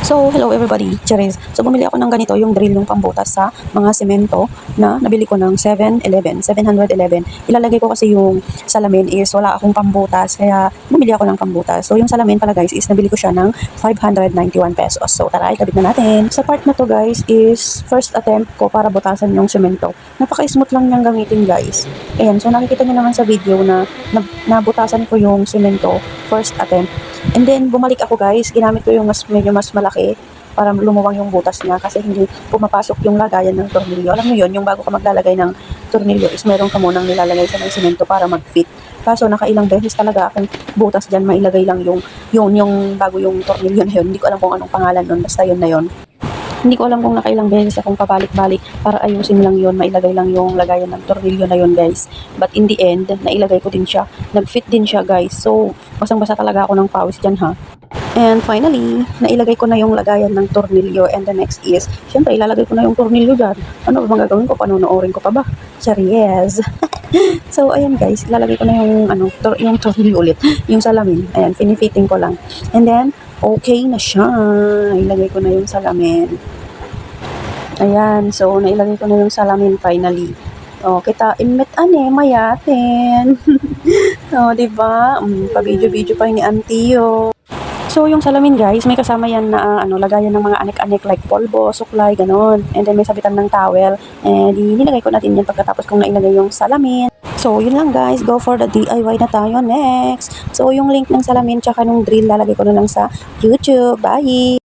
So, hello everybody, Cherise. So, bumili ako ng ganito, yung drill, yung pambutas sa mga semento na nabili ko ng 711. Ilalagay ko kasi yung salamin is wala akong pambutas, kaya bumili ako ng pambutas. So, yung salamin pala guys is nabili ko siya ng 591 pesos. So, tara, ikabit na natin. Sa part na to guys is first attempt ko para butasan yung semento. Napaka-smooth lang niyang gamitin guys. Ayan, so nakikita niyo naman sa video na nabutasan ko yung semento first attempt. And then, bumalik ako guys, ginamit ko yung medyo mas malaki para lumuwang yung butas niya kasi hindi pumapasok yung lagayan ng tornilyo. Alam niyo yun, yung bago ka maglalagay ng tornilyo is meron ka munang nilalagay sa ng semento para mag-fit. Kaso nakailang beses talaga akong butas dyan, mailagay lang yung bago yung tornilyo na yun. Hindi ko alam kung anong pangalan nun, basta yun na yun. Hindi ko alam kung nakailang beses akong pabalik-balik para ayusin lang yun, mailagay lang yung lagayan ng tornilyo na yun guys. But in the end, nailagay ko din siya. Nag-fit din siya guys. So, basang-basa talaga ako ng pawis dyan ha. And finally, nailagay ko na yung lagayan ng tornilyo and the next is, syempre ilalagay ko na yung tornilyo dyan. Ano ba magagawin ko? Panonoorin ko pa ba? Charies! So, ayan guys, ilalagay ko na yung, yung tornilyo ulit, yung salamin. Ayan, pinifitting ko lang. And then, okay na siya. Ilagay ko na yung salamin. Ayan, so nailagay ko na yung salamin finally. O, kita imit mayatin. O, diba? Pa-video-video pa ni auntie, oh. So, yung salamin guys, may kasama yan na lagayan ng mga anek-anek like polvo, suklay, ganon. And then may sabitan ng towel. And nilagay ko natin yan pagkatapos kong nailagay yung salamin. So, yun lang guys. Go for the DIY na tayo next. So, yung link ng salamin tsaka nung drill lalagay ko na lang sa YouTube. Bye!